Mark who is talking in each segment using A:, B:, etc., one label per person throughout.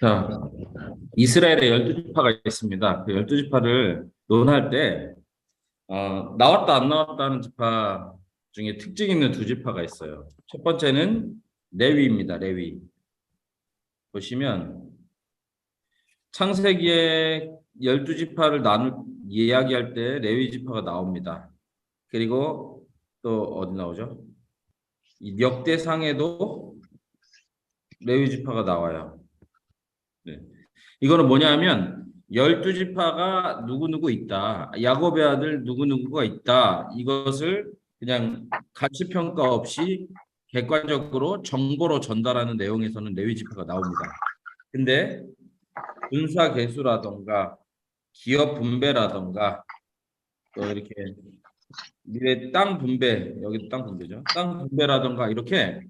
A: 자, 이스라엘에 12지파가 있습니다. 그 12지파를 논할 때 나왔다 안 나왔다는 지파 중에 특징 있는 두 지파가 있어요. 첫 번째는 레위입니다. 레위. 보시면 창세기에 12지파를 나눌 이야기할 때 레위 지파가 나옵니다. 그리고 또 어디 나오죠? 이 역대상에도 레위 지파가 나와요. 네. 이거는 뭐냐면 12지파가 누구누구 있다. 야곱의 아들 누구누구가 있다. 이것을 그냥 가치 평가 없이 객관적으로 정보로 전달하는 내용에서는 레위 지파가 나옵니다. 근데 군사 개수라던가 기업 분배라던가 또 이렇게 미래 땅 분배, 여기도 땅 분배죠. 땅 분배라던가 이렇게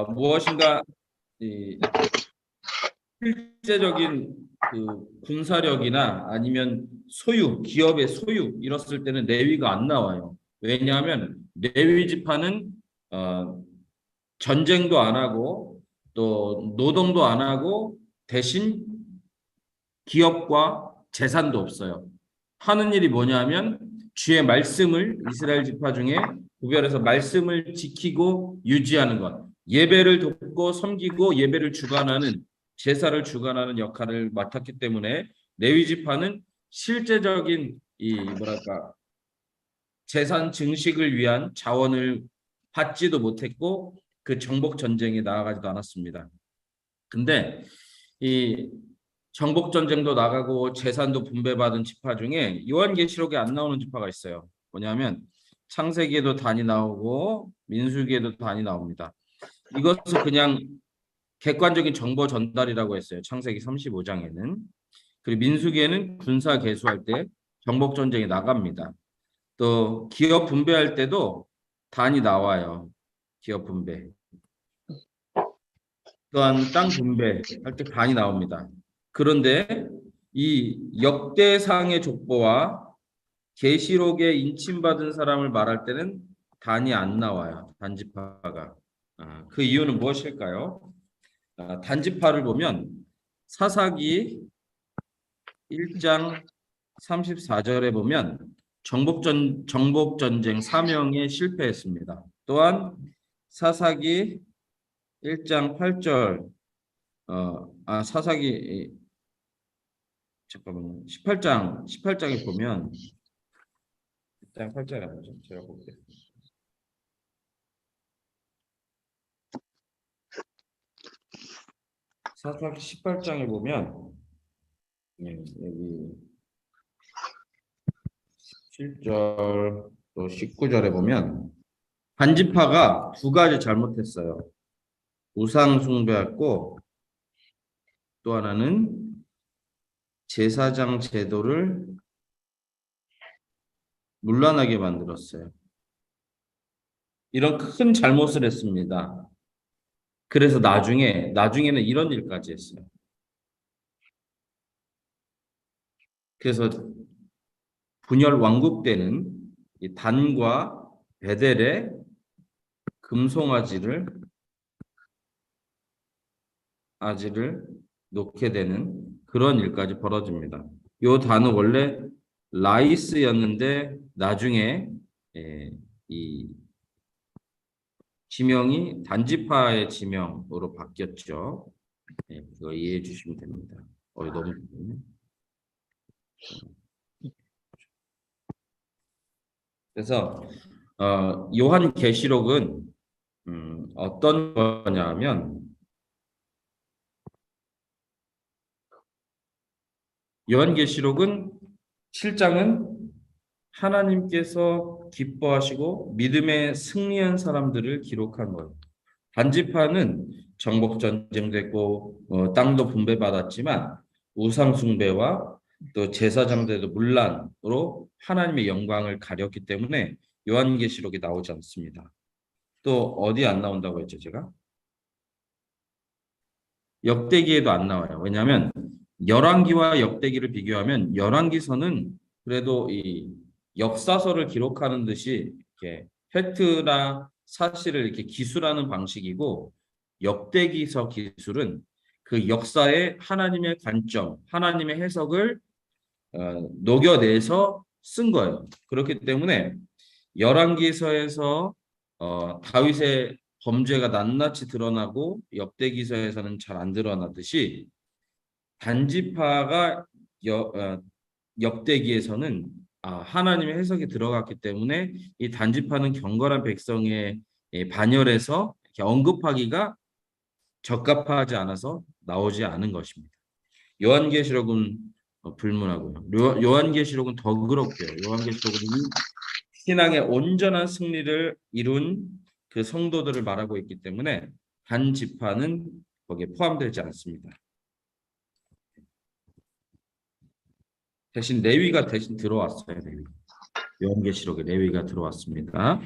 A: 무엇인가 이 실제적인 그 군사력이나 아니면 소유, 기업의 소유 이랬을 때는 레위가 안 나와요. 왜냐하면 레위 지파는 전쟁도 안 하고 또 노동도 안 하고 대신 기업과 재산도 없어요. 하는 일이 뭐냐면 주의 말씀을 이스라엘 지파 중에 구별해서 말씀을 지키고 유지하는 것. 예배를 돕고 섬기고 예배를 주관하는 제사를 주관하는 역할을 맡았기 때문에 레위 지파는 실제적인 이 뭐랄까 재산 증식을 위한 자원을 받지도 못했고 그 정복 전쟁에 나아가지도 않았습니다. 근데 이 정복 전쟁도 나가고 재산도 분배받은 지파 중에 요한계시록에 안 나오는 지파가 있어요. 뭐냐면 창세기에도 단이 나오고 민수기에도 단이 나옵니다. 이것을 그냥 객관적인 정보 전달이라고 했어요. 창세기 35장에는. 그리고 민수기에는 군사 개수할 때 정복 전쟁에 나갑니다. 또 기업 분배할 때도 단이 나와요. 기업 분배. 또한 땅 분배할 때 단이 나옵니다. 그런데 이 역대상의 족보와 계시록에 인침받은 사람을 말할 때는 단이 안 나와요. 단지파가. 그 이유는 무엇일까요? 단지파를 보면 사사기 1장 34절에 보면 정복전쟁 사명에 실패했습니다. 또한 사사기 1장 8절 사사기 잠깐만요. 18장에 보면 1장 8절에 뭐죠? 제가 볼게요. 사사기 18장에 보면 여기 7절 또 19절에 보면 반지파가 두 가지 잘못했어요. 우상 숭배했고 또 하나는 제사장 제도를 문란하게 만들었어요. 이런 큰 잘못을 했습니다. 그래서 나중에는 이런 일까지 했어요. 그래서 분열 왕국 때는 이 단과 베델에 금송아지를 놓게 되는 그런 일까지 벌어집니다. 이 단은 원래 라이스였는데 나중에 이 지명이 단지파의 지명으로 바뀌었죠. 그거 이해해 주시면 됩니다. 너무 좋네. 그래서 요한계시록은 어떤 거냐면 요한계시록은 7장은 하나님께서 기뻐하시고 믿음에 승리한 사람들을 기록한 거예요. 단지파는 정복 전쟁도 했고 땅도 분배받았지만 우상 숭배와 또 제사장들도 문란으로 하나님의 영광을 가렸기 때문에 요한계시록이 나오지 않습니다. 또 어디 안 나온다고 했죠, 제가? 역대기에도 안 나와요. 왜냐하면 열왕기와 역대기를 비교하면 열왕기서는 그래도 이 역사서를 기록하는 듯이 이렇게 팩트나 사실을 이렇게 기술하는 방식이고 역대기서 기술은 그 역사의 하나님의 관점, 하나님의 해석을 녹여내서 쓴 거예요. 그렇기 때문에 열왕기서에서 다윗의 범죄가 낱낱이 드러나고 역대기서에서는 잘 안 드러나듯이 단지파가 역대기에서는 하나님의 해석이 들어갔기 때문에 이 단지파는 경건한 백성의 반열에서 이렇게 언급하기가 적합하지 않아서 나오지 않은 것입니다. 요한계시록은 불문하고요. 요한계시록은 더 그렇고요. 요한계시록은 신앙의 온전한 승리를 이룬 그 성도들을 말하고 있기 때문에 단지파는 거기에 포함되지 않습니다. 대신 레위가 대신 들어왔어요. 레위. 요한계시록에 레위가 들어왔습니다.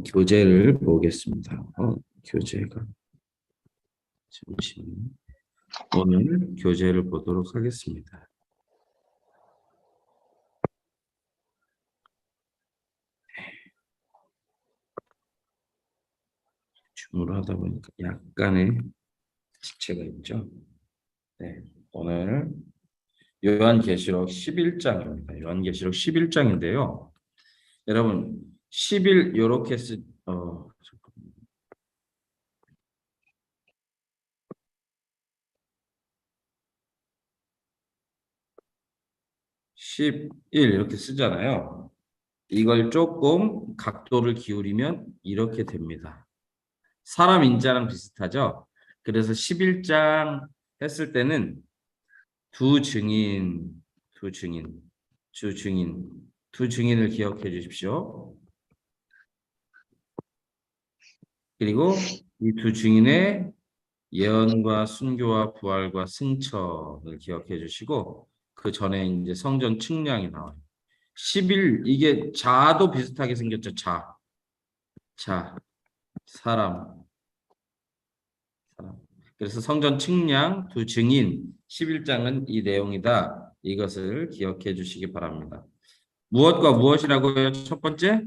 A: 교재를 보겠습니다. 교재가 잠시만요. 오늘 교재를 보도록 하겠습니다. 줌으로 하다 보니까 약간의 지체가 있죠. 네, 오늘 요한계시록 11장입니다. 요한계시록 11장인데요. 여러분 11 요렇게 11 이렇게 쓰잖아요. 이걸 조금 각도를 기울이면 이렇게 됩니다. 사람 인자랑 비슷하죠? 그래서 11장 했을 때는 두 증인을 기억해 주십시오. 그리고 이 두 증인의 예언과 순교와 부활과 승천을 기억해 주시고 그 전에 이제 성전 측량이 나와요. 11 이게 자도 비슷하게 생겼죠. 사람. 그래서 성전 측량 두 증인 11장은 이 내용이다. 이것을 기억해 주시기 바랍니다. 무엇과 무엇이라고요? 첫 번째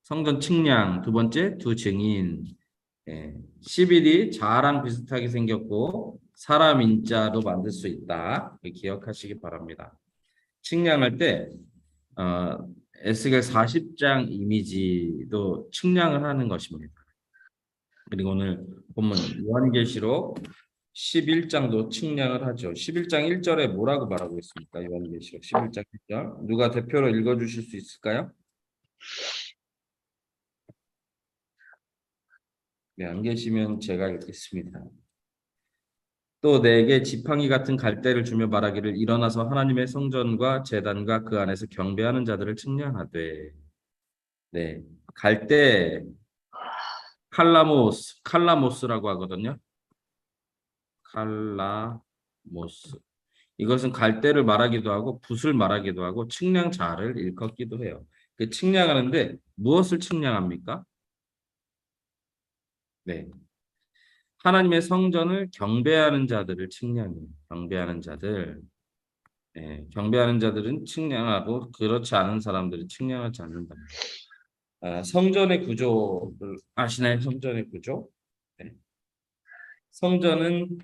A: 성전 측량, 두 번째 두 증인. 11이 자랑 비슷하게 생겼고 사람 인자로 만들 수 있다. 기억하시기 바랍니다. 측량할 때 에스겔 40장 이미지도 측량을 하는 것입니다. 그리고 오늘 본문 요한계시록 11장도 측량을 하죠. 11장 1절에 뭐라고 말하고 있습니까? 요한계시록 11장 1절. 누가 대표로 읽어주실 수 있을까요? 네, 안 계시면 제가 읽겠습니다. 또 내게 지팡이 같은 갈대를 주며 말하기를 일어나서 하나님의 성전과 제단과 그 안에서 경배하는 자들을 측량하되. 네, 갈대 칼라모스라고 하거든요. 칼라모스. 이것은 갈대를 말하기도 하고 붓을 말하기도 하고 측량자를 일컫기도 해요. 그 측량하는데 무엇을 측량합니까? 네, 하나님의 성전을 경배하는 자들을 측량해요. 경배하는 자들. 네, 경배하는 자들은 측량하고 그렇지 않은 사람들은 측량하지 않는다. 성전의 구조를 아시나요? 성전의 구조? 네. 성전은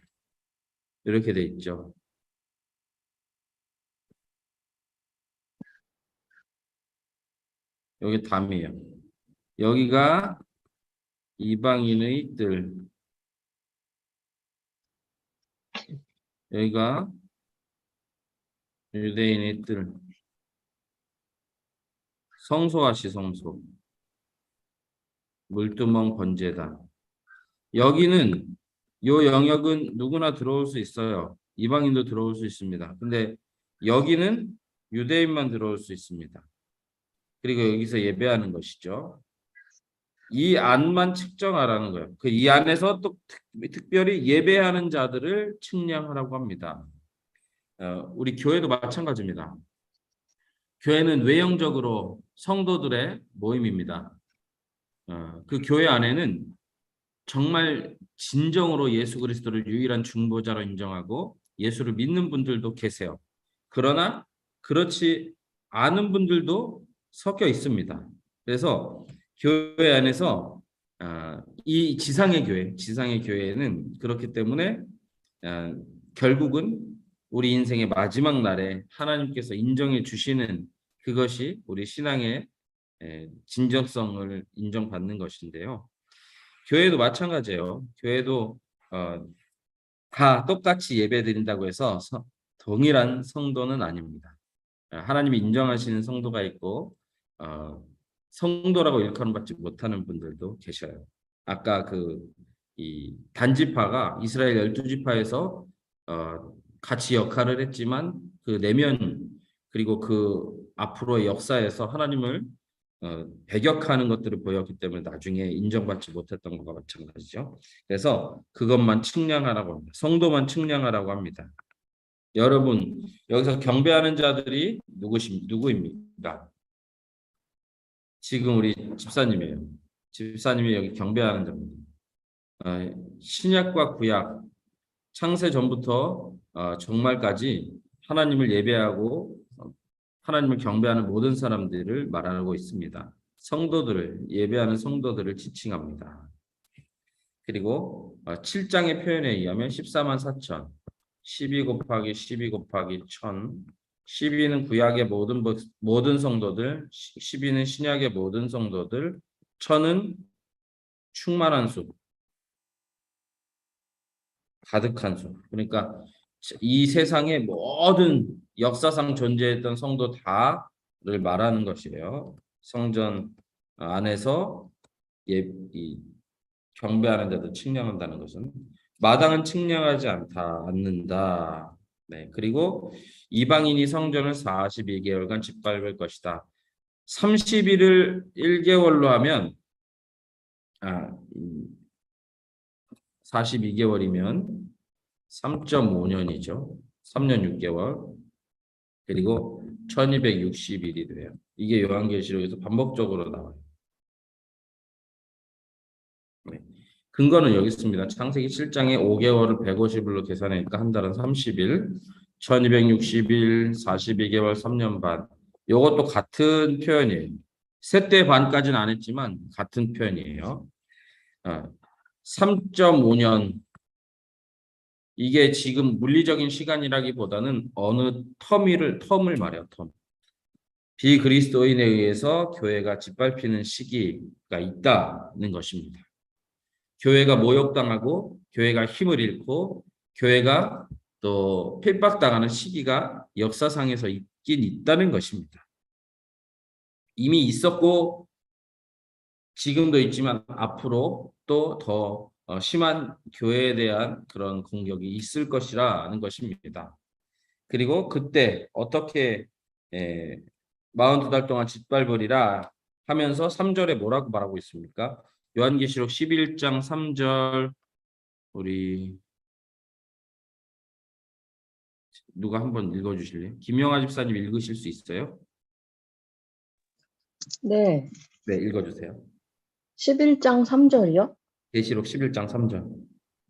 A: 이렇게 돼 있죠. 여기 담이에요. 여기가 이방인의 뜰, 여기가 유대인의 뜰, 성소와 시성소, 물두멍 번제다. 여기는 요 영역은 누구나 들어올 수 있어요. 이방인도 들어올 수 있습니다. 근데 여기는 유대인만 들어올 수 있습니다. 그리고 여기서 예배하는 것이죠. 이 안만 측정하라는 거예요. 그 이 안에서 또 특별히 예배하는 자들을 측량하라고 합니다. 우리 교회도 마찬가지입니다. 교회는 외형적으로 성도들의 모임입니다. 그 교회 안에는 정말 진정으로 예수 그리스도를 유일한 중보자로 인정하고 예수를 믿는 분들도 계세요. 그러나 그렇지 않은 분들도 섞여 있습니다. 그래서 교회 안에서 이 지상의 교회는 그렇기 때문에 아, 결국은 우리 인생의 마지막 날에 하나님께서 인정해 주시는 그것이 우리 신앙의 진정성을 인정받는 것인데요. 교회도 마찬가지예요. 교회도 다 똑같이 예배드린다고 해서 동일한 성도는 아닙니다. 하나님이 인정하시는 성도가 있고 성도라고 일컬음받지 못하는 분들도 계셔요. 아까 이 단지파가 이스라엘 12지파에서 같이 역할을 했지만 그 내면 그리고 그 앞으로의 역사에서 하나님을 배격하는 것들을 보였기 때문에 나중에 인정받지 못했던 것과 마찬가지죠. 그래서 그것만 측량하라고 합니다. 성도만 측량하라고 합니다. 여러분 여기서 경배하는 자들이 누구입니까? 지금 우리 집사님이에요. 집사님이 여기 경배하는 자입니다. 신약과 구약 창세 전부터 정말까지 하나님을 예배하고 하나님을 경배하는 모든 사람들을 말하고 있습니다. 예배하는 성도들을 지칭합니다. 그리고 7장의 표현에 의하면 14만 4천 12 곱하기 12 곱하기 1000 12는 구약의 모든 성도들 12는 신약의 모든 성도들 1000은 충만한 수 가득한 수 그러니까 이 세상의 모든 역사상 존재했던 성도 다를 말하는 것이에요. 성전 안에서 이 경배하는 자들 측량한다는 것은 마당은 측량하지 않는다. 네, 그리고 이방인이 성전을 42개월간 짓밟을 것이다. 30일을 1개월로 하면 42개월이면 3.5년이죠. 3년 6개월. 그리고 1260일이 돼요. 이게 요한계시록에서 반복적으로 나와요. 네. 근거는 여기 있습니다. 창세기 7장에 5개월을 150일로 계산하니까 한 달은 30일, 1260일, 42개월, 3년 반. 이것도 같은 표현이에요. 세대 반까지는 안 했지만 같은 표현이에요. 3.5년 이게 지금 물리적인 시간이라기보다는 어느 텀을 말해요. 텀. 비그리스도인에 의해서 교회가 짓밟히는 시기가 있다는 것입니다. 교회가 모욕당하고 교회가 힘을 잃고 교회가 또 핍박당하는 시기가 역사상에서 있긴 있다는 것입니다. 이미 있었고 지금도 있지만 앞으로 또 더 심한 교회에 대한 그런 공격이 있을 것이라는 것입니다. 그리고 그때 어떻게 42달 동안 짓밟으리라 하면서 3절에 뭐라고 말하고 있습니까? 요한계시록 11장 3절 우리 누가 한번 읽어주실래요? 김영아 집사님 읽으실 수 있어요?
B: 네,
A: 네, 읽어주세요.
B: 11장 3절이요?
A: 계시록 11장 3절.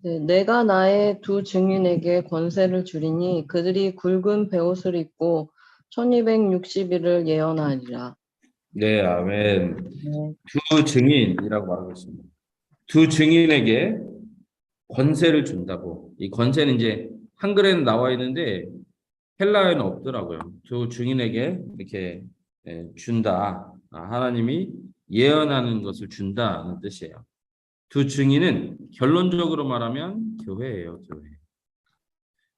B: 네, 내가 나의 두 증인에게 권세를 주리니 그들이 굵은 베옷을 입고 1260일을 예언하리라.
A: 네, 아멘.
B: 네,
A: 두 증인이라고 말하고 있습니다. 두 증인에게 권세를 준다고. 이 권세는 이제 한글에는 나와 있는데 헬라어에는 없더라고요. 두 증인에게 이렇게 준다. 하나님이 예언하는 것을 준다는 뜻이에요. 두 증인은 결론적으로 말하면 교회예요, 교회.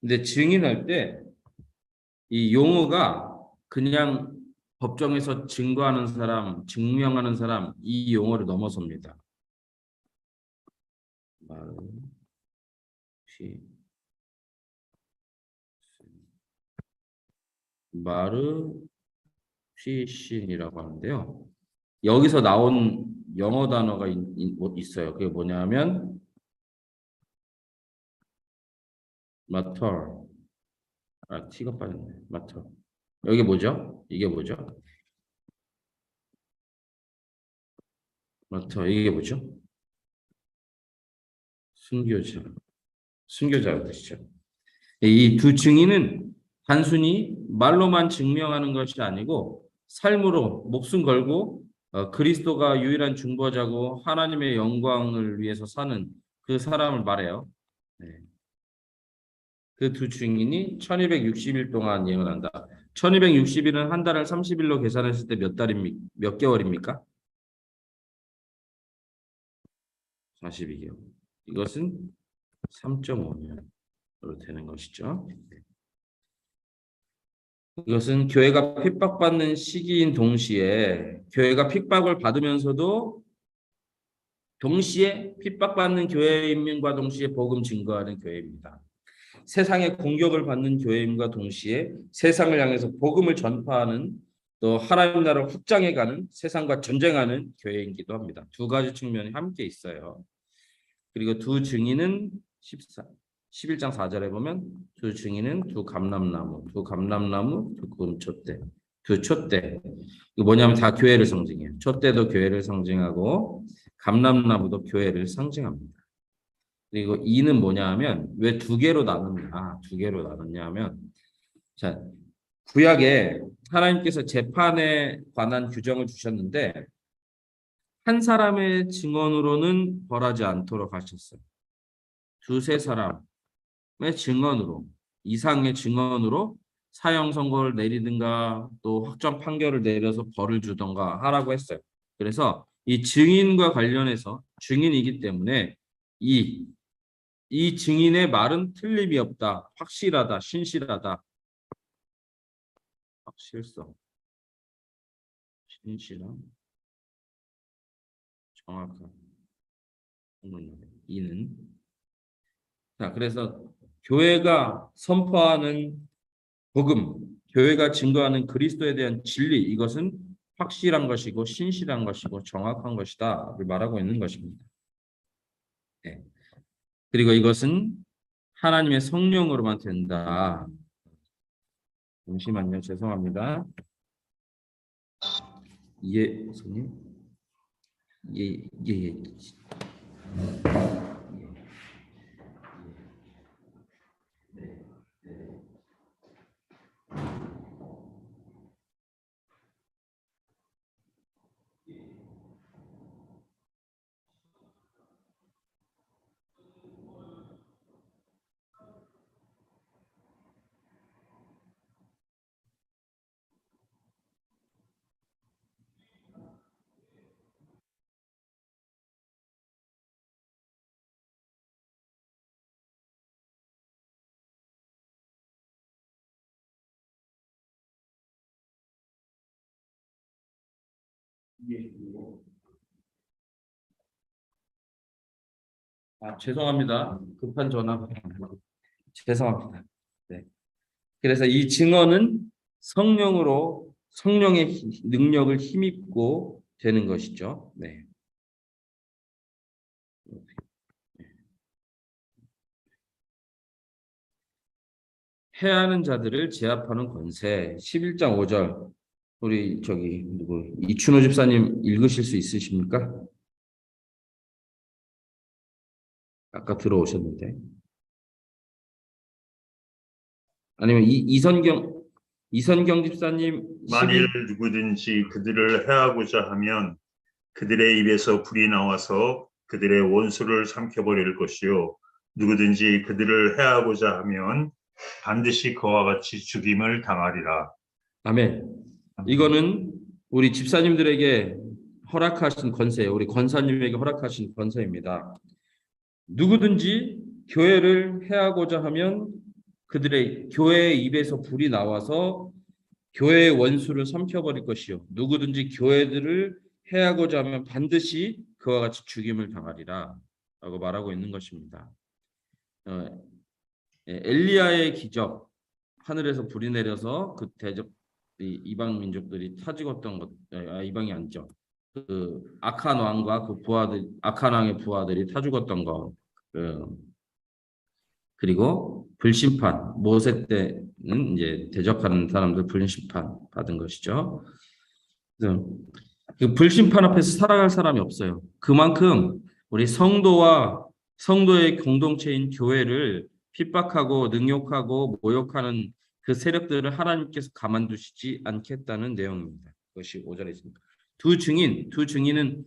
A: 근데 증인할 때 이 용어가 그냥 법정에서 증거하는 사람, 증명하는 사람 이 용어를 넘어섭니다. 마르피신이라고 하는데요. 여기서 나온 영어 단어가 있어요. 그게 뭐냐면 마터. T가 빠졌네. 마터. 여기 뭐죠? 이게 뭐죠? 마터. 이게 뭐죠? 순교자. 순교자의 뜻이죠. 이 두 증인은 단순히 말로만 증명하는 것이 아니고 삶으로 목숨 걸고 그리스도가 유일한 중보자고 하나님의 영광을 위해서 사는 그 사람을 말해요. 네. 그 두 증인이 1260일 동안 예언한다. 1260일은 한 달을 30일로 계산했을 때 몇 개월입니까? 42개월. 이것은 3.5년으로 되는 것이죠. 이것은 교회가 핍박받는 시기인 동시에 교회가 핍박을 받으면서도 동시에 핍박받는 교회임과 동시에 복음 증거하는 교회입니다. 세상의 공격을 받는 교회임과 동시에 세상을 향해서 복음을 전파하는 또 하나님 나라를 확장해가는 세상과 전쟁하는 교회이기도 합니다. 두 가지 측면이 함께 있어요. 그리고 두 증인은 11장 4절에 보면 두 증인은 두 감람나무, 두 금촛대, 두 촛대. 이거 뭐냐면 다 교회를 상징해요. 촛대도 교회를 상징하고 감람나무도 교회를 상징합니다. 그리고 이는 뭐냐 하면 왜 두 개로 나눴냐? 두 개로 나눴냐 하면 자, 구약에 하나님께서 재판에 관한 규정을 주셨는데 한 사람의 증언으로는 벌하지 않도록 하셨어요. 두세 사람의 증언으로 이상의 증언으로 사형 선고를 내리든가 또 확정 판결을 내려서 벌을 주던가 하라고 했어요. 그래서 이 증인과 관련해서 증인이기 때문에 이 증인의 말은 틀림이 없다. 확실하다. 신실하다. 확실성. 신실함. 정확한. 이는. 자, 그래서 교회가 선포하는 복음, 교회가 증거하는 그리스도에 대한 진리, 이것은 확실한 것이고 신실한 것이고 정확한 것이다를 말하고 있는 것입니다. 네. 그리고 이것은 하나님의 성령으로만 된다. 잠시만요. 죄송합니다. 예, 선생님. 예. 죄송합니다. 급한 전화. 죄송합니다. 네. 그래서 이 증언은 성령의 능력을 힘입고 되는 것이죠. 네. 해하는 자들을 제압하는 권세. 11장 5절. 우리 누구 이춘호 집사님 읽으실 수 있으십니까? 아까 들어오셨는데. 아니면 이선경 집사님
C: 만일 누구든지 그들을 해하고자 하면 그들의 입에서 불이 나와서 그들의 원수를 삼켜버릴 것이요 누구든지 그들을 해하고자 하면 반드시 그와 같이 죽임을 당하리라.
A: 아멘. 이거는 우리 집사님들에게 허락하신 권세예요. 우리 권사님에게 허락하신 권세입니다. 누구든지 교회를 해하고자 하면 그들의 교회의 입에서 불이 나와서 교회의 원수를 삼켜버릴 것이요. 누구든지 교회들을 해하고자 하면 반드시 그와 같이 죽임을 당하리라 라고 말하고 있는 것입니다. 엘리야의 기적, 하늘에서 불이 내려서 그 대적 이방 민족들이 타 죽었던 것, 이방이 아니죠. 그 아칸 왕과 그 부하들, 아칸 왕의 부하들이 타 죽었던 것, 그리고 불심판, 모세 때는 이제 대적하는 사람들 불심판 받은 것이죠. 그 불심판 앞에서 살아갈 사람이 없어요. 그만큼 우리 성도의 공동체인 교회를 핍박하고 능욕하고 모욕하는 그 세력들을 하나님께서 가만두시지 않겠다는 내용입니다. 그것이 5절에 있습니다. 두 증인은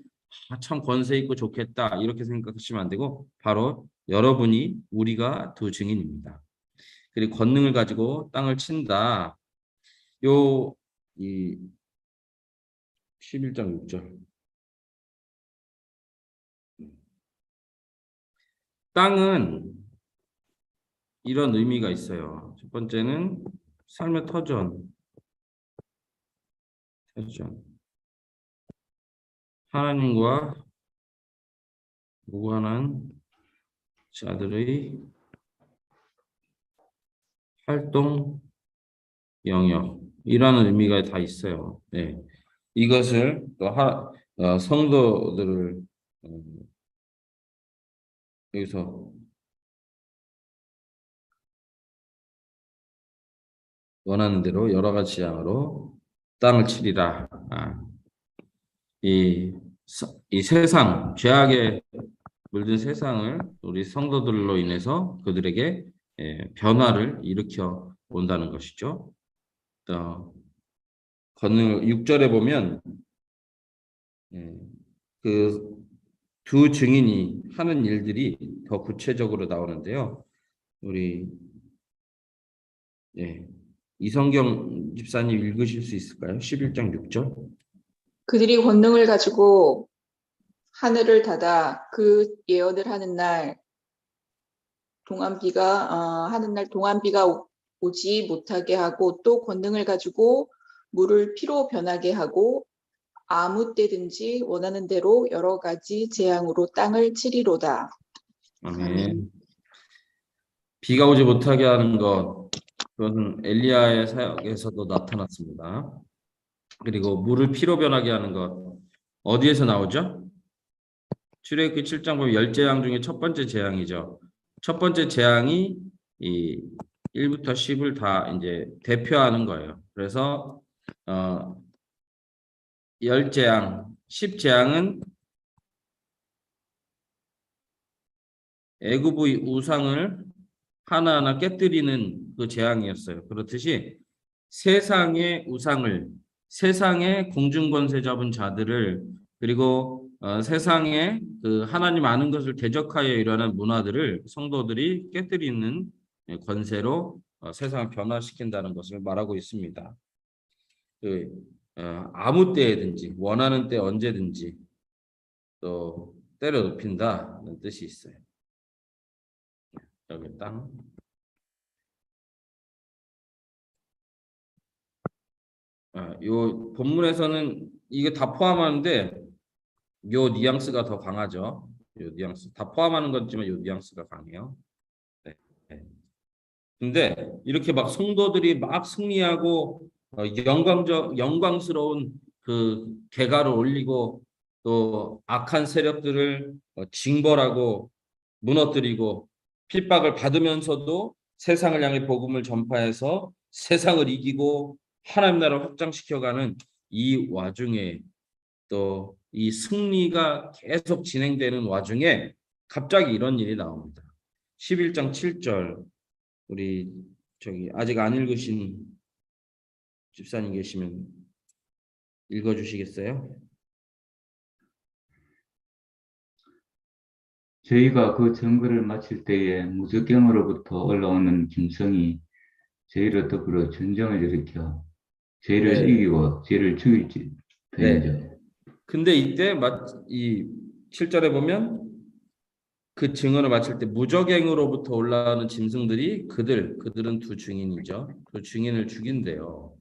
A: 참 권세 있고 좋겠다 이렇게 생각하시면 안 되고 바로 여러분이 우리가 두 증인입니다. 그리고 권능을 가지고 땅을 친다. 이 11장 6절. 땅은 이런 의미가 있어요. 첫 번째는 삶의 터전. 하나님과 무관한 자들의 활동 영역이라는 의미가 다 있어요. 네. 이것을 또 성도들을 여기서 원하는 대로 여러 가지 양으로 땅을 치리라. 이 세상, 죄악에 물든 세상을 우리 성도들로 인해서 그들에게 변화를 일으켜 온다는 것이죠. 권능 6절에 보면 그 두 증인이 하는 일들이 더 구체적으로 나오는데요. 우리 이성경 집사님 읽으실 수 있을까요? 11장 6절.
D: 그들이 권능을 가지고 하늘을 닫아 그 예언을 하는 날 동안비가 오지 못하게 하고 또 권능을 가지고 물을 피로 변하게 하고 아무 때든지 원하는 대로 여러 가지 재앙으로 땅을 치리로다.
A: 아멘. 비가 오지 못하게 하는 것, 그것은 엘리야의 사역에서도 나타났습니다. 그리고 물을 피로 변하게 하는 것, 어디에서 나오죠? 출애굽기 7장 보면 10재앙 중에 첫 번째 재앙이죠. 첫 번째 재앙이 이 1부터 10을 다 이제 대표하는 거예요. 그래서 10재앙, 10재앙은 애굽의 우상을 하나하나 깨뜨리는 그 재앙이었어요. 그렇듯이 세상의 우상을, 세상의 공중권세 잡은 자들을, 그리고 세상에 그 하나님 아는 것을 대적하여 일어난 문화들을 성도들이 깨뜨리는 권세로 세상을 변화시킨다는 것을 말하고 있습니다. 아무 때에든지 원하는 때 언제든지 또 때려 눕힌다는 뜻이 있어요. 여기 땅. 요 본문에서는 이게 다 포함하는데 요 뉘앙스가 더 강하죠. 요 뉘앙스 다 포함하는 거지만 요 뉘앙스가 강해요. 네. 근데 이렇게 막 성도들이 막 승리하고 영광스러운 그 개가를 올리고 또 악한 세력들을 징벌하고 무너뜨리고 핍박을 받으면서도 세상을 향해 복음을 전파해서 세상을 이기고 하나님 나라를 확장시켜가는 이 와중에 또 이 승리가 계속 진행되는 와중에 갑자기 이런 일이 나옵니다. 11장 7절 우리 아직 안 읽으신 집사님 계시면 읽어주시겠어요?
E: 저희가 그 증거를 마칠 때에 무적경으로부터 올라오는 짐승이 저희를 더불어 전쟁을 일으켜 저희를 이기고 저희를 죽일지 되죠.
A: 근데 이때 이 7절에 보면 그 증언을 마칠 때 무적행으로부터 올라오는 짐승들이 그들은 두 증인이죠. 그 증인을 죽인대요.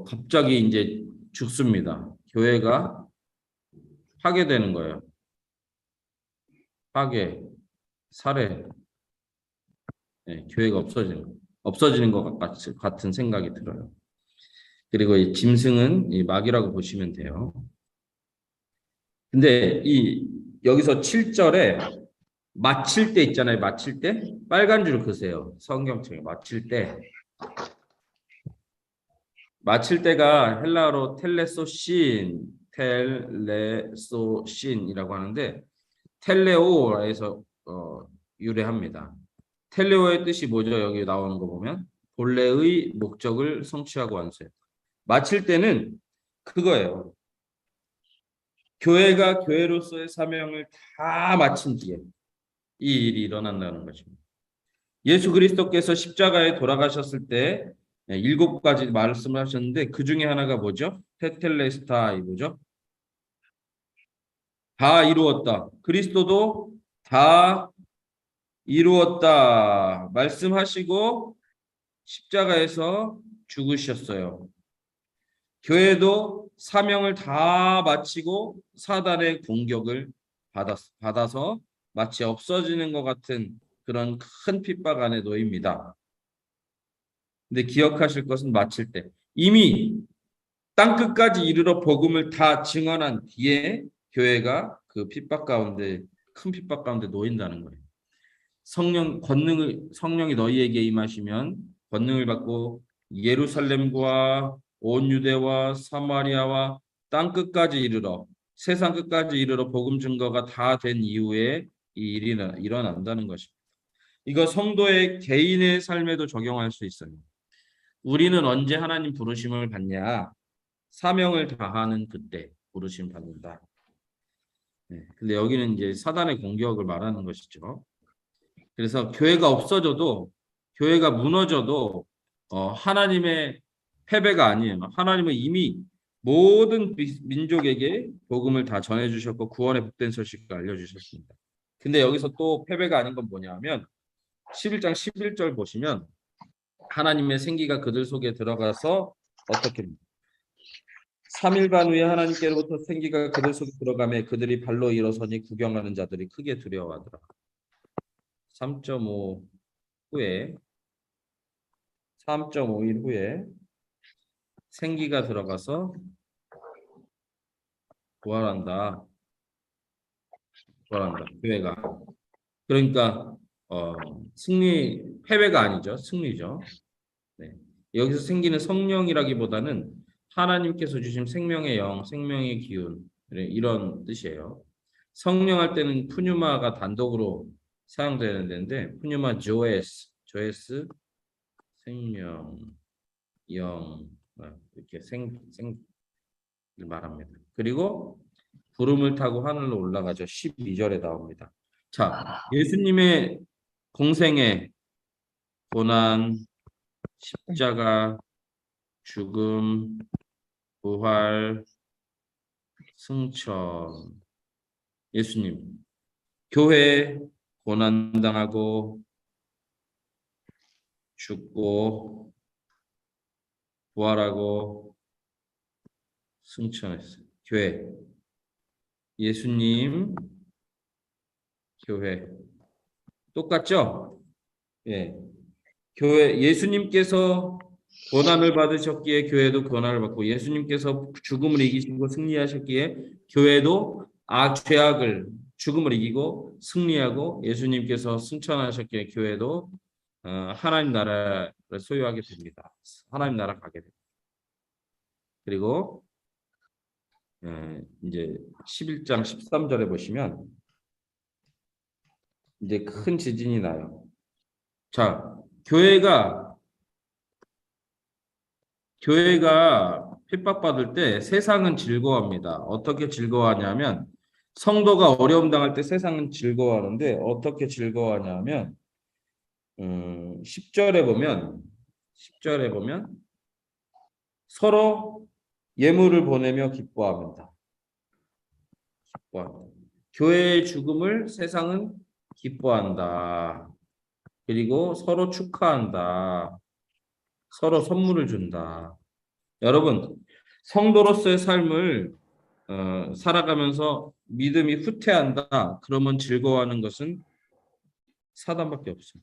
A: 갑자기 이제 죽습니다. 교회가 파괴되는 거예요. 파괴, 살해, 교회가 없어지는 것 같은 생각이 들어요. 그리고 이 짐승은 이 마귀라고 보시면 돼요. 근데 여기서 7절에 마칠 때 있잖아요. 마칠 때 빨간 줄 그으세요. 성경책에 마칠 때가 헬라어로 텔레소신이라고 하는데 텔레오에서 유래합니다. 텔레오의 뜻이 뭐죠? 여기 나오는 거 보면 본래의 목적을 성취하고 완수해요. 마칠 때는 그거예요. 교회가 교회로서의 사명을 다 마친 뒤에 이 일이 일어난다는 것입니다. 예수 그리스도께서 십자가에 돌아가셨을 때 7가지 말씀을 하셨는데 그 중에 하나가 뭐죠? 테텔레스타이 뭐죠? 다 이루었다. 그리스도도 다 이루었다 말씀하시고 십자가에서 죽으셨어요. 교회도 사명을 다 마치고 사단의 공격을 받아서 마치 없어지는 것 같은 그런 큰 핍박 안에 놓입니다. 근데 기억하실 것은 마칠 때 이미 땅 끝까지 이르러 복음을 다 증언한 뒤에 교회가 그 핍박 가운데 큰 핍박 가운데 놓인다는 거예요. 성령이 너희에게 임하시면 권능을 받고 예루살렘과 온 유대와 사마리아와 땅 끝까지 이르러 세상 끝까지 이르러 복음 증거가 다 된 이후에 이 일이 일어난다는 것입니다. 이거 성도의 개인의 삶에도 적용할 수 있어요. 우리는 언제 하나님 부르심을 받냐? 사명을 다하는 그때 부르심 받는다. 네, 근데 여기는 이제 사단의 공격을 말하는 것이죠. 그래서 교회가 없어져도 교회가 무너져도 하나님의 패배가 아니에요. 하나님은 이미 모든 민족에게 복음을 다 전해주셨고 구원의 복된 소식을 알려주셨습니다. 근데 여기서 또 패배가 아닌 건 뭐냐면 11장 11절 보시면 하나님의 생기가 그들 속에 들어가서 어떻게 3일 반 후에 하나님께로부터 생기가 그들 속에 들어가매 그들이 발로 일어서니 구경하는 자들이 크게 두려워하더라. 3.5 후에 3.5일 후에 생기가 들어가서 부활한다. 교회가. 그러니까 패배가 아니죠. 승리죠. 네. 여기서 생기는 성령이라기보다는 하나님께서 주신 생명의 영, 생명의 기운 이런 뜻이에요. 성령 할 때는 푸뉴마가 단독으로 사용되는 데인데 푸뉴마 조에스 생명, 영 이렇게 생을 말합니다. 그리고 구름을 타고 하늘로 올라가죠. 12절에 나옵니다. 자, 예수님의 공생애, 고난, 십자가, 죽음, 부활, 승천. 예수님, 교회 고난당하고 죽고 부활하고 승천했어요. 교회, 예수님, 교회 똑같죠? 예, 교회 예수님께서 고난을 받으셨기에 교회도 고난을 받고 예수님께서 죽음을 이기시고 승리하셨기에 교회도 죄악을 죽음을 이기고 승리하고 예수님께서 승천하셨기에 교회도 하나님 나라를 소유하게 됩니다. 하나님 나라 가게 됩니다. 그리고 이제 11장 13절에 보시면 이제 큰 지진이 나요. 자, 교회가 핍박받을 때 세상은 즐거워합니다. 어떻게 즐거워하냐면 성도가 어려움 당할 때 세상은 즐거워하는데 어떻게 즐거워하냐면 10절에 보면 서로 예물을 보내며 기뻐합니다. 교회의 죽음을 세상은 기뻐한다. 그리고 서로 축하한다. 서로 선물을 준다. 여러분, 성도로서의 삶을 살아가면서 믿음이 후퇴한다. 그러면 즐거워하는 것은 사단밖에 없어요.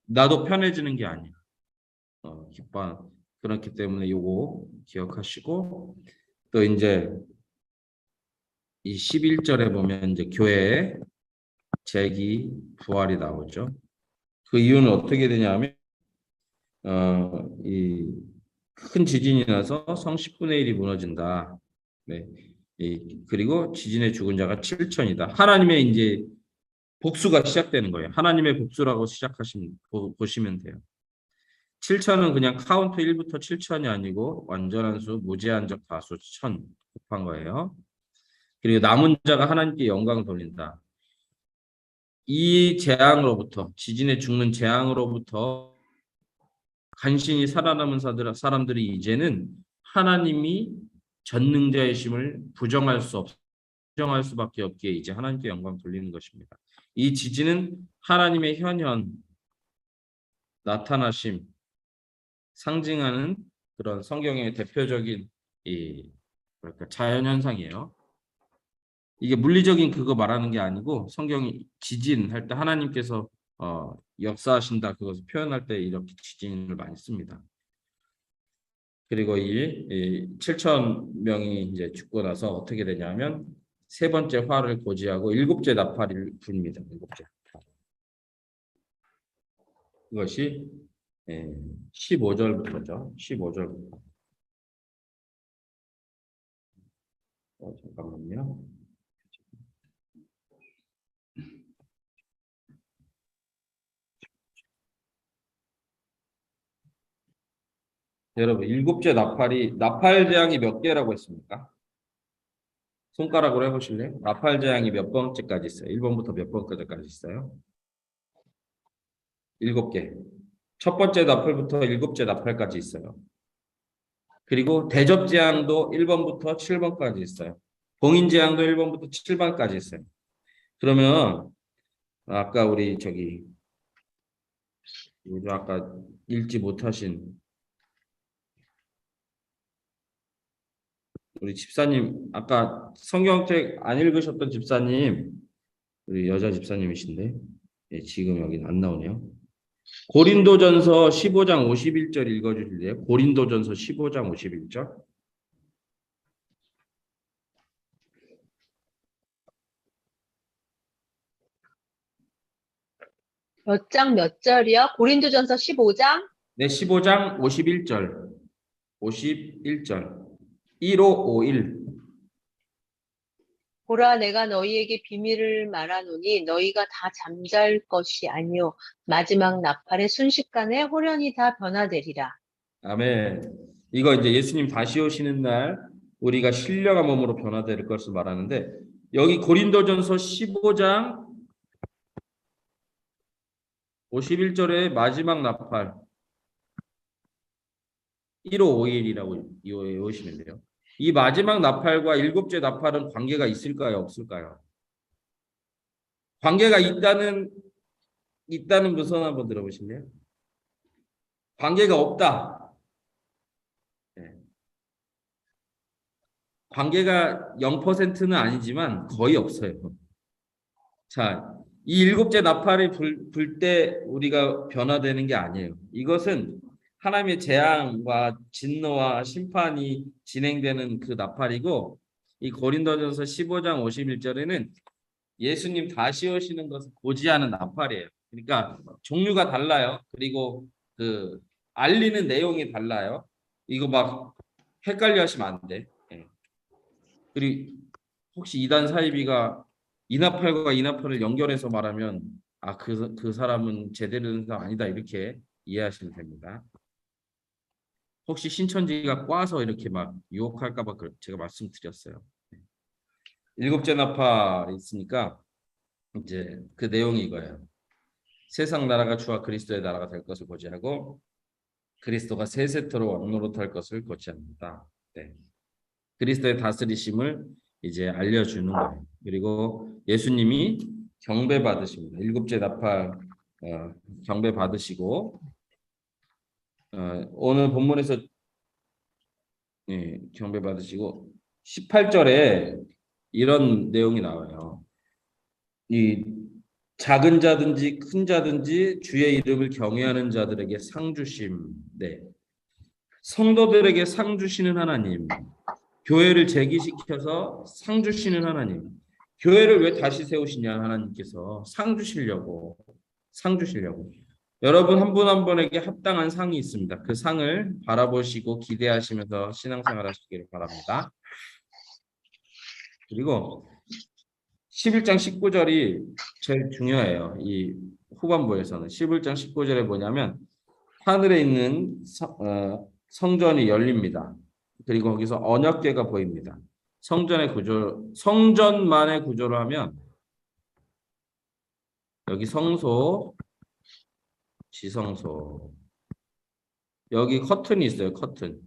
A: 나도 편해지는 게 아니야. 그렇기 때문에 요거 기억하시고 또 이제 이 11절에 보면 이제 교회 재기 부활이 나오죠. 그 이유는 어떻게 되냐면 이 큰 지진이 나서 성 10분의 1이 무너진다. 네. 그리고 지진에 죽은 자가 7천이다. 하나님의 이제 복수가 시작되는 거예요. 하나님의 복수라고 보시면 돼요. 7천은 그냥 카운트 1부터 7천이 아니고 완전한 수, 무제한적 다수 1000 곱한 거예요. 그리고 남은 자가 하나님께 영광을 돌린다. 이 재앙으로부터, 지진에 죽는 재앙으로부터 간신히 살아남은 사람들이 이제는 하나님이 전능자이심을 부정할 수밖에 없기에 이제 하나님께 영광 돌리는 것입니다. 이 지진은 하나님의 현현, 나타나심, 상징하는 그런 성경의 대표적인 자연 현상이에요. 이게 물리적인 그거 말하는 게 아니고 성경이 지진할 때 하나님께서 역사하신다 그것을 표현할 때 이렇게 지진을 많이 씁니다. 그리고 이 7천 명이 이제 죽고 나서 어떻게 되냐면 세 번째 화를 고지하고 일곱째 나팔을 불립니다. 일곱째. 이것이 15절부터죠. 15절부터. 잠깐만요. 여러분, 일곱째 나팔 재앙이 몇 개라고 했습니까? 손가락으로 해보실래요? 나팔 재앙이 몇 번째까지 있어요? 1번부터 몇 번까지 있어요? 7개. 첫 번째 나팔부터 일곱째 나팔까지 있어요. 그리고 대접 재앙도 1번부터 7번까지 있어요. 봉인 재앙도 1번부터 7번까지 있어요. 그러면 아까 우리 아까 읽지 못하신 우리 집사님, 아까 성경책 안 읽으셨던 집사님, 우리 여자 집사님이신데 지금 여기는 안 나오네요. 고린도전서 15장 51절 읽어주실래요? 고린도전서 15장 51절.
F: 몇 장 몇 절이요? 고린도전서 15장?
A: 네, 15장 51절. 51절. 1551.
F: 보라, 내가 너희에게 비밀을 말하노니 너희가 다 잠잘 것이 아니요 마지막 나팔의 순식간에 홀연히 다 변화되리라.
A: 아멘. 이거 이제 예수님 다시 오시는 날 우리가 신령한 몸으로 변화될 것을 말하는데 여기 고린도전서 15장 51절의 마지막 나팔 1551이라고 외우시면 돼요. 이 마지막 나팔과 일곱째 나팔은 관계가 있을까요? 없을까요? 관계가 있다는 무선 한번 들어보실래요? 관계가 없다. 네. 관계가 0%는 아니지만 거의 없어요. 자, 이 일곱째 나팔이 불 때 우리가 변화되는 게 아니에요. 이것은 하나님의 재앙과 진노와 심판이 진행되는 그 나팔이고 이 고린도전서 15장 51절에는 예수님 다시 오시는 것을 고지하는 나팔이에요. 그러니까 종류가 달라요. 그리고 그 알리는 내용이 달라요. 이거 막 헷갈려 하시면 안 돼. 그리고 혹시 이단 사이비가 이 나팔과 이 나팔을 연결해서 말하면 그 사람은 제대로 된 사람 아니다 이렇게 이해하시면 됩니다. 혹시 신천지가 꽈서 이렇게 막 유혹할까 봐 제가 말씀드렸어요. 일곱째 나팔이 있으니까 이제 그 내용이 이거예요. 세상 나라가 주와 그리스도의 나라가 될 것을 고지하고 그리스도가 세세토록 왕노릇할 것을 고지합니다. 네. 그리스도의 다스리심을 이제 알려주는 거예요. 그리고 예수님이 경배 받으십니다. 일곱째 나팔 경배 받으시고 오늘 본문에서 경배 받으시고 18절에 이런 내용이 나와요. 이 작은 자든지 큰 자든지 주의 이름을 경외하는 자들에게 상 주심. 네. 성도들에게 상 주시는 하나님. 교회를 재기시켜서 상 주시는 하나님. 교회를 왜 다시 세우시냐 하나님께서 상 주시려고. 여러분 한 분 한 분에게 합당한 상이 있습니다. 그 상을 바라보시고 기대하시면서 신앙생활 하시기를 바랍니다. 그리고 11장 19절이 제일 중요해요. 이 후반부에서는 11장 19절에 뭐냐면 하늘에 있는 성전이 열립니다. 그리고 거기서 언약궤가 보입니다. 성전만의 구조로 하면 여기 성소, 지성소, 여기 커튼이 있어요. 커튼.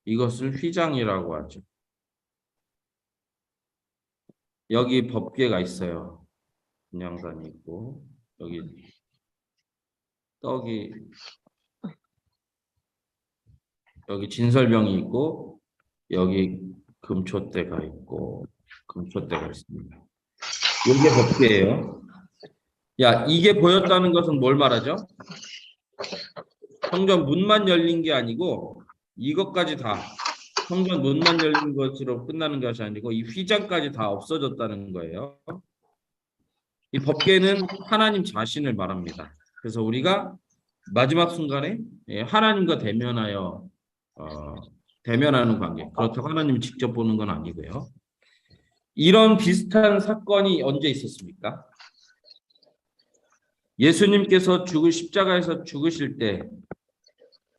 A: 이것을 휘장이라고 하죠. 여기 법궤가 있어요. 분향단이 있고 여기 떡이 여기 진설병이 있고 여기 금초대가 있고 금초대가 있습니다. 이게 법궤예요. 야, 이게 보였다는 것은 뭘 말하죠? 성전 문만 열린 게 아니고 이것까지 다 성전 문만 열린 것으로 끝나는 것이 아니고 이 휘장까지 다 없어졌다는 거예요. 이 법궤는 하나님 자신을 말합니다. 그래서 우리가 마지막 순간에 하나님과 대면하는 관계. 그렇다고 하나님을 직접 보는 건 아니고요. 이런 비슷한 사건이 언제 있었습니까? 예수님께서 십자가에서 죽으실 때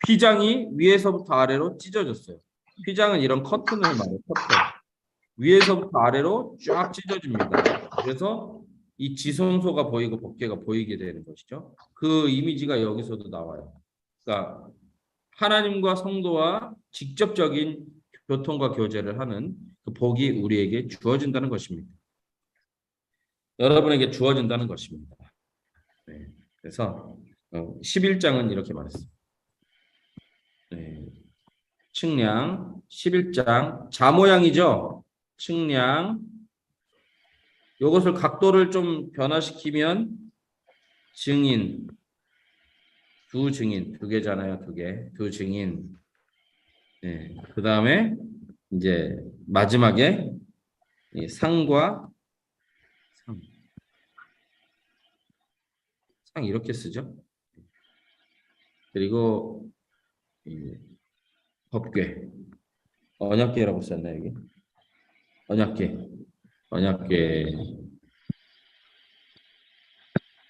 A: 휘장이 위에서부터 아래로 찢어졌어요. 휘장은 이런 커튼을 말해요. 커튼. 위에서부터 아래로 쫙 찢어집니다. 그래서 이 지성소가 보이고 법궤가 보이게 되는 것이죠. 그 이미지가 여기서도 나와요. 그러니까 하나님과 성도와 직접적인 교통과 교제를 하는 그 복이 우리에게 주어진다는 것입니다. 여러분에게 주어진다는 것입니다. 네. 그래서 11장은 이렇게 말했습니다. 네. 측량 11장 자 모양이죠. 측량 이것을 각도를 좀 변화시키면 증인 두 개잖아요. 두 증인. 네. 그 다음에 이제 마지막에 이 상과 상 이렇게 쓰죠. 그리고 이 법궤 언약궤라고 썼나 여기? 언약궤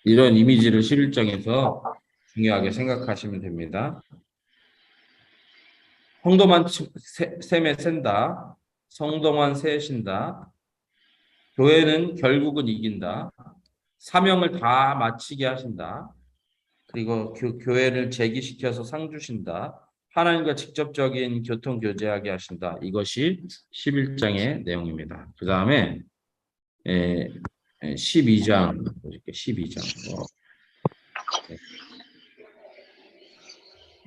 A: 이런 이미지를 11장에서 중요하게 생각하시면 됩니다. 성도만 셈에 센다. 성도만 세신다. 교회는 결국은 이긴다. 사명을 다 마치게 하신다. 그리고 교회를 재기시켜서 상 주신다. 하나님과 직접적인 교통 교제하게 하신다. 이것이 11장의 내용입니다. 그 다음에 12장 보실게요.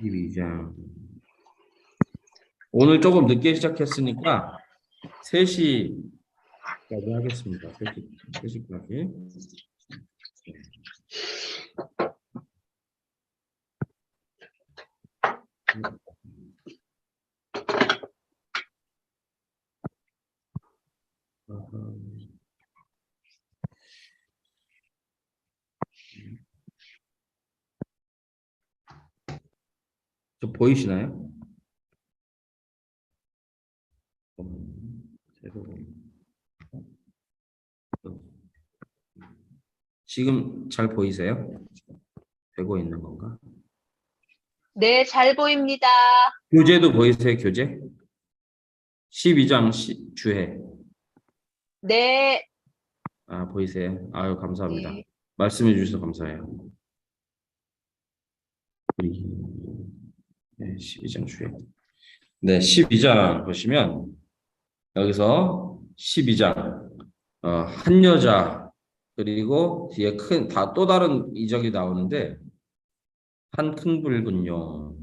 A: 12장 오늘 조금 늦게 시작했으니까 3시까지 하겠습니다. 3시까지. 저 보이시나요? 지금 잘 보이세요? 되고 있는 건가?
F: 네, 잘 보입니다.
A: 교재도 보이세요? 교재? 12장 주해.
F: 네.
A: 아, 보이세요? 아유, 감사합니다.
F: 네.
A: 말씀해 주셔서 감사해요. 네, 12장 주해. 네, 12장 보시면 여기서 12장 한 여자 그리고 뒤에 또 다른 이적이 나오는데 한 큰 붉은 용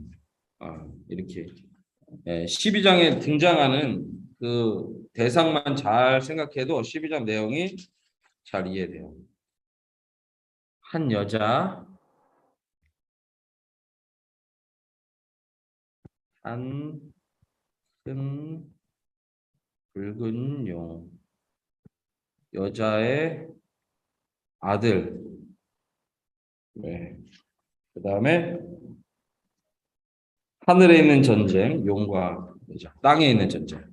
A: 이렇게 12장에 등장하는 그 대상만 잘 생각해도 12장 내용이 잘 이해돼요. 한 여자 한 큰 붉은 용 여자의 아들 그 다음에 하늘에 있는 전쟁 용과 여자 땅에 있는 전쟁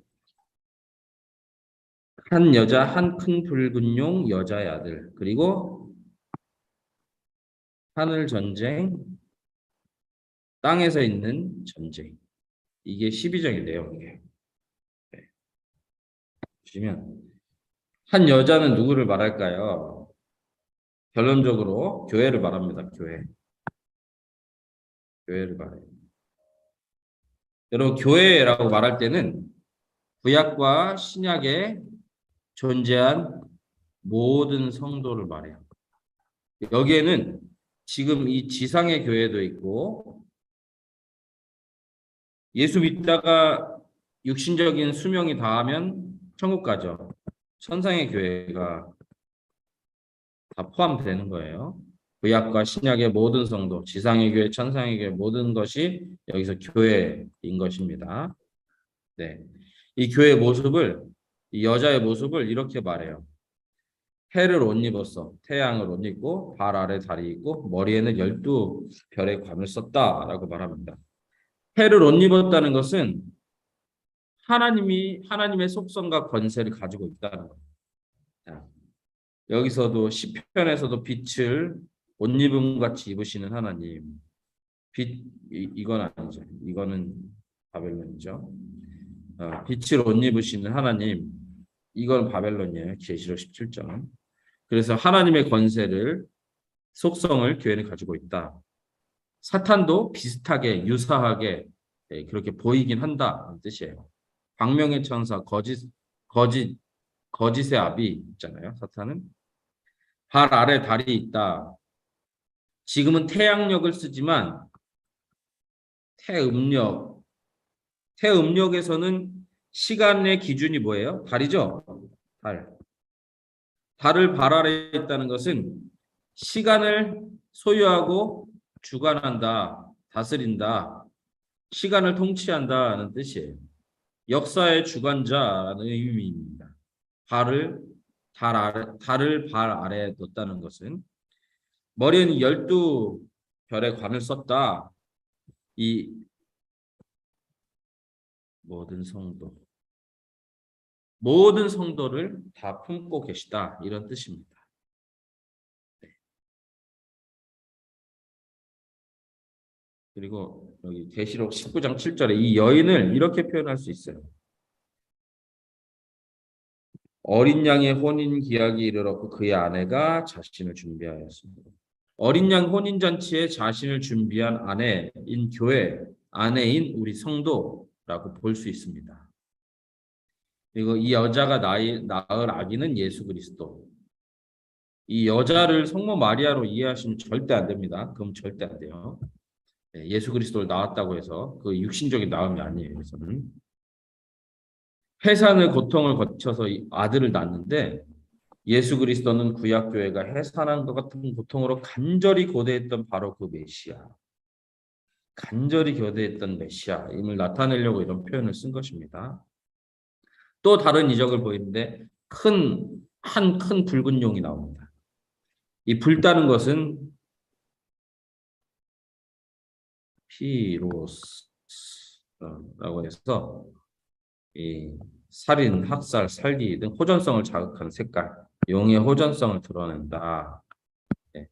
A: 한 여자 한 큰 붉은 용 여자의 아들 그리고 하늘 전쟁 땅에서 있는 전쟁. 이게 12장의 내용이에요. 네. 보시면 한 여자는 누구를 말할까요? 결론적으로 교회를 말합니다. 교회를 말해요. 여러분, 교회라고 말할 때는 구약과 신약에 존재한 모든 성도를 말해요. 여기에는 지금 이 지상의 교회도 있고 예수 믿다가 육신적인 수명이 다하면 천국 가죠. 천상의 교회가 다 포함되는 거예요. 구약과 신약의 모든 성도, 지상의 교회, 천상의 교회 모든 것이 여기서 교회인 것입니다. 네, 이 교회의 모습을, 이 여자의 모습을 이렇게 말해요. 해를 옷 입었어. 태양을 옷 입고 발 아래 달이 있고 머리에는 12별의 관을 썼다라고 말합니다. 해를 옷 입었다는 것은 하나님의 속성과 권세를 가지고 있다는 겁니다. 여기서도 시편에서도 빛을 옷 입음 같이 입으시는 하나님. 이건 아니죠. 이거는 바벨론이죠. 빛을 옷 입으시는 하나님. 이건 바벨론이에요. 계시록 17장. 그래서 하나님의 권세를, 속성을 교회는 가지고 있다. 사탄도 비슷하게 유사하게 그렇게 보이긴 한다는 뜻이에요. 광명의 천사, 거짓의 아비 있잖아요. 사탄은 발 아래 달이 있다. 지금은 태양력을 쓰지만 태음력에서는 시간의 기준이 뭐예요? 달이죠. 달을 발 아래 있다는 것은 시간을 소유하고 주관한다, 다스린다, 시간을 통치한다는 뜻이에요. 역사의 주관자라는 의미입니다. 달을 발 아래에 뒀다는 것은 머리에는 12별의 관을 썼다. 이 모든 성도를 다 품고 계시다. 이런 뜻입니다. 네. 그리고 여기 계시록 19장 7절에 이 여인을 이렇게 표현할 수 있어요. 어린 양의 혼인 기약이 이르렀고 그의 아내가 자신을 준비하였습니다. 어린 양 혼인 잔치에 자신을 준비한 아내인 교회, 아내인 우리 성도라고 볼 수 있습니다. 그리고 이 여자가 낳을 아기는 예수 그리스도. 이 여자를 성모 마리아로 이해하시면 절대 안 됩니다. 그럼 절대 안 돼요. 예수 그리스도를 낳았다고 해서 그 육신적인 낳음이 아니에요. 그래서는 해산의 고통을 거쳐서 이 아들을 낳는데 예수 그리스도는 구약 교회가 해산한 것 같은 고통으로 간절히 고대했던 바로 그 메시아, 간절히 교대했던 메시아임을 나타내려고 이런 표현을 쓴 것입니다. 또 다른 이적을 보이는데 큰 붉은 용이 나옵니다. 이 붉다는 것은 피로스라고 해서 이 살인, 학살, 살기 등 호전성을 자극하는 색깔, 용의 호전성을 드러낸다. 네.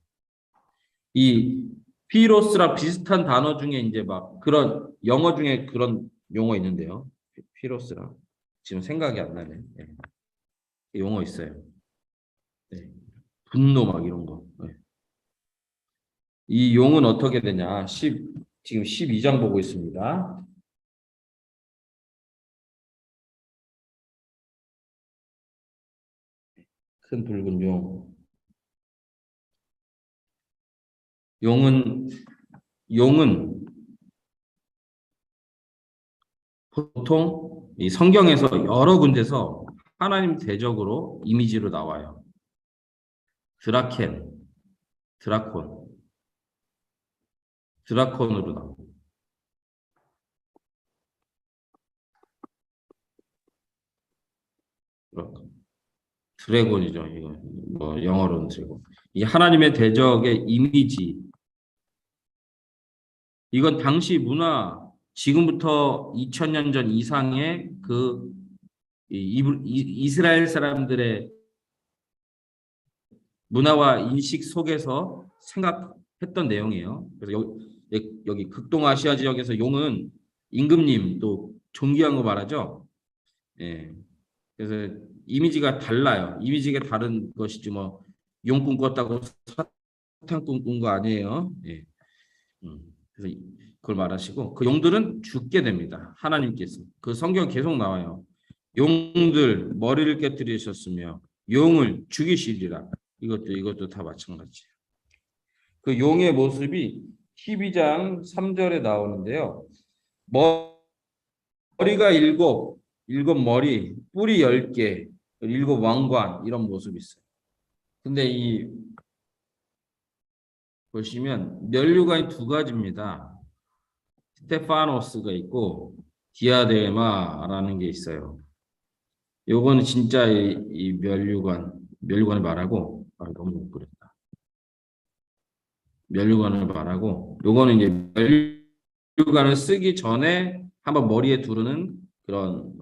A: 이 피로스랑 비슷한 단어 중에 이제 막 그런 영어 중에 그런 용어 있는데요. 피로스랑 지금 생각이 안 나네. 네. 용어 있어요. 네. 분노 막 이런 거. 네. 이 용은 어떻게 되냐? 지금 12장 보고 있습니다. 큰 붉은 용. 용은 보통 이 성경에서 여러 군데서 하나님 대적으로 이미지로 나와요. 드라콘으로 나오고. 드래곤이죠. 이거 뭐 영어로는 드래곤. 이 하나님의 대적의 이미지. 이건 당시 문화, 지금부터 2000년 전 이상의 그 이스라엘 사람들의 문화와 인식 속에서 생각했던 내용이에요. 그래서 여기 극동아시아 지역에서 용은 임금님 또 존귀한 거 말하죠. 예. 그래서 이미지가 달라요. 이미지가 다른 것이지 뭐 용 꿈꿨다고 사탕 꿈꾼 거 아니에요. 예. 그래서 그걸 말하시고 그 용들은 죽게 됩니다. 하나님께서 그 성경 계속 나와요. 용들 머리를 깨뜨리셨으며 용을 죽이시리라. 이것도 다 마찬가지예요. 그 용의 모습이 12장 3절에 나오는데요. 머리가 일곱 머리, 뿔이 10개, 7 왕관 이런 모습이 있어요. 근데 이 보시면 면류관이 두 가지입니다. 스테파노스가 있고 디아데마라는 게 있어요. 요거는 진짜 이 면류관을 말하고 너무 못 그렸다. 면류관을 말하고 요거는 이제 면류관을 쓰기 전에 한번 머리에 두르는 그런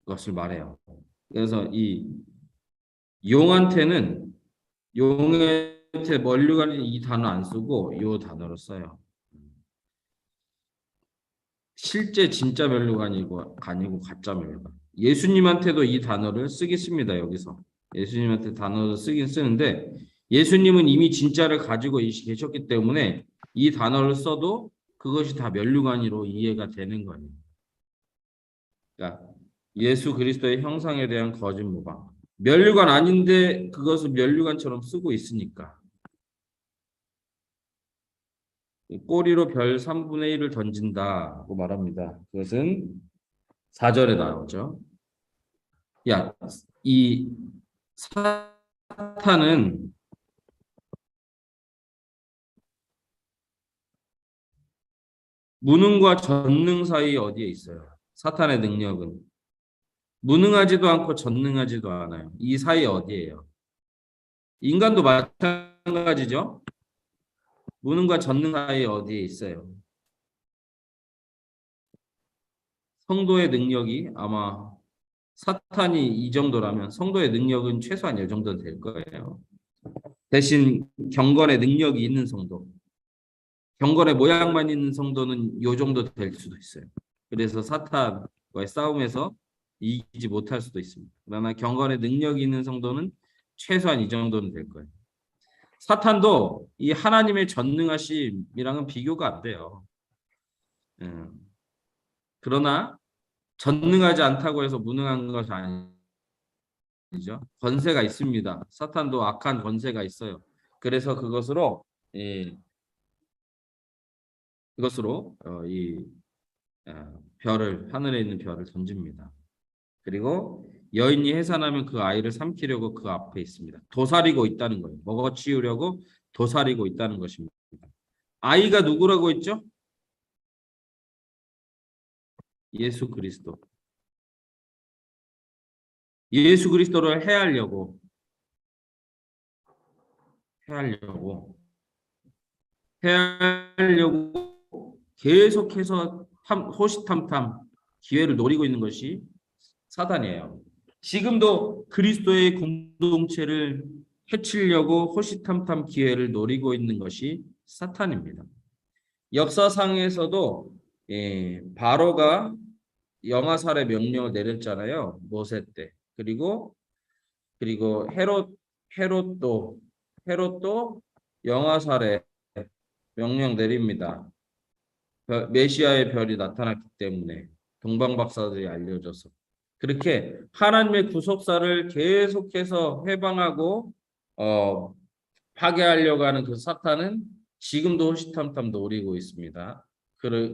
A: 것을 말해요. 그래서 이 용한테 면류관이 이 단어 안 쓰고 이 단어를 써요. 실제 진짜 면류관이고 아니고 가짜 면류관. 예수님한테도 이 단어를 쓰겠습니다. 여기서 예수님한테 단어를 쓰긴 쓰는데 예수님은 이미 진짜를 가지고 계셨기 때문에 이 단어를 써도 그것이 다 면류관으로 이해가 되는 거예요. 그러니까 예수 그리스도의 형상에 대한 거짓 모방. 면류관 아닌데 그것을 면류관처럼 쓰고 있으니까. 꼬리로 별 3분의 1을 던진다고 말합니다. 그것은 4절에 나오죠. 이 사탄은 무능과 전능 사이 어디에 있어요? 사탄의 능력은 무능하지도 않고 전능하지도 않아요. 이 사이 어디에요? 인간도 마찬가지죠. 무능과 전능 사이 어디에 있어요? 성도의 능력이 아마 사탄이 이 정도라면 성도의 능력은 최소한 이 정도는 될 거예요. 대신 경건의 능력이 있는 성도, 경건의 모양만 있는 성도는 이 정도 될 수도 있어요. 그래서 사탄과의 싸움에서 이기지 못할 수도 있습니다. 그러나 경건의 능력이 있는 성도는 최소한 이 정도는 될 거예요. 사탄도 이 하나님의 전능하심이랑은 비교가 안 돼요. 그러나 전능하지 않다고 해서 무능한 것이 아니죠. 권세가 있습니다. 사탄도 악한 권세가 있어요. 그래서 그것으로 이 별을 하늘에 있는 별을 던집니다. 그리고 여인이 해산하면 그 아이를 삼키려고 그 앞에 있습니다. 도사리고 있다는 거예요. 먹어치우려고 도사리고 있다는 것입니다. 아이가 누구라고 했죠? 예수 그리스도. 예수 그리스도를 해하려고 계속해서 호시탐탐 기회를 노리고 있는 것이 사단이에요. 지금도 그리스도의 공동체를 해치려고 호시탐탐 기회를 노리고 있는 것이 사탄입니다. 역사상에서도 바로가 영아살해 명령을 내렸잖아요. 모세 때. 그리고 헤롯도 영아살해 명령 내립니다. 메시아의 별이 나타났기 때문에 동방박사들이 알려져서 그렇게 하나님의 구속사를 계속해서 회방하고 파괴하려고 하는 그 사탄은 지금도 호시탐탐 노리고 있습니다.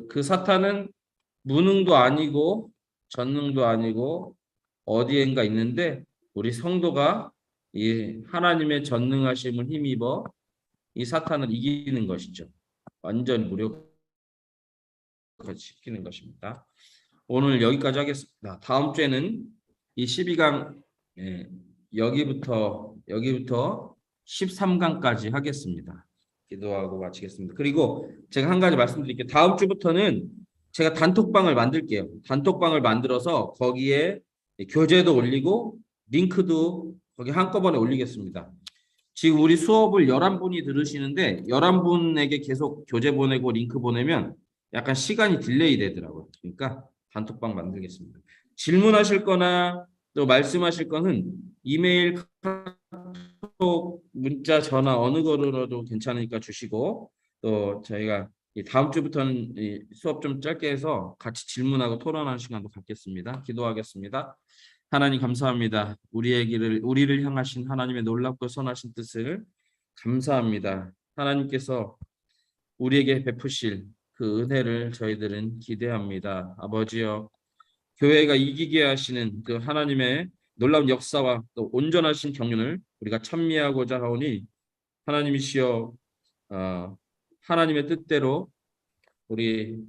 A: 그 사탄은 무능도 아니고 전능도 아니고 어디엔가 있는데 우리 성도가 이 하나님의 전능하심을 힘입어 이 사탄을 이기는 것이죠. 완전 무력화시키는 것입니다. 오늘 여기까지 하겠습니다. 다음 주에는 이 12강 여기부터 13강까지 하겠습니다. 기도하고 마치겠습니다. 그리고 제가 한 가지 말씀드릴게요. 다음 주부터는 제가 단톡방을 만들게요. 단톡방을 만들어서 거기에 교재도 올리고 링크도 거기 한꺼번에 올리겠습니다. 지금 우리 수업을 11분이 들으시는데 11분에게 계속 교재 보내고 링크 보내면 약간 시간이 딜레이 되더라고요. 그러니까 단톡방 만들겠습니다. 질문하실 거나 또 말씀하실 거는 이메일, 카톡, 문자, 전화 어느 거로라도 괜찮으니까 주시고 또 저희가 이 다음 주부터는 이 수업 좀 짧게 해서 같이 질문하고 토론하는 시간도 갖겠습니다. 기도하겠습니다. 하나님 감사합니다. 우리를 향하신 하나님의 놀랍고 선하신 뜻을 감사합니다. 하나님께서 우리에게 베푸실 그 은혜를 저희들은 기대합니다. 아버지여, 교회가 이기게 하시는 그 하나님의 놀라운 역사와 또 온전하신 경륜을 우리가 찬미하고자 하오니 하나님이시여, 하나님의 뜻대로 우리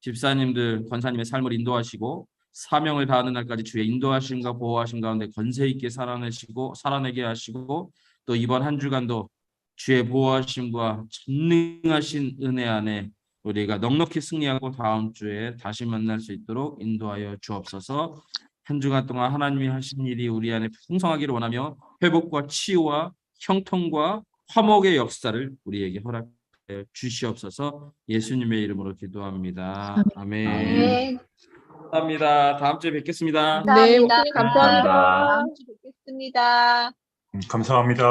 A: 집사님들, 권사님의 삶을 인도하시고 사명을 다하는 날까지 주의 인도하심과 보호하심 가운데 권세 있게 살아내게 하시고 또 이번 한 주간도 주의 보호하심과 전능하신 은혜 안에 우리가 넉넉히 승리하고 다음 주에 다시 만날 수 있도록 인도하여 주옵소서. 한 주간 동안 하나님이 하신 일이 우리 안에 풍성하기를 원하며 회복과 치유와 형통과 화목의 역사를 우리에게 허락해 주시옵소서. 예수님의 이름으로 기도합니다. 아멘.
F: 아멘.
A: 감사합니다. 다음 주에 뵙겠습니다.
B: 네,
F: 감사합니다.
B: 목사님 감사합니다.
F: 다음 주 뵙겠습니다.
C: 감사합니다.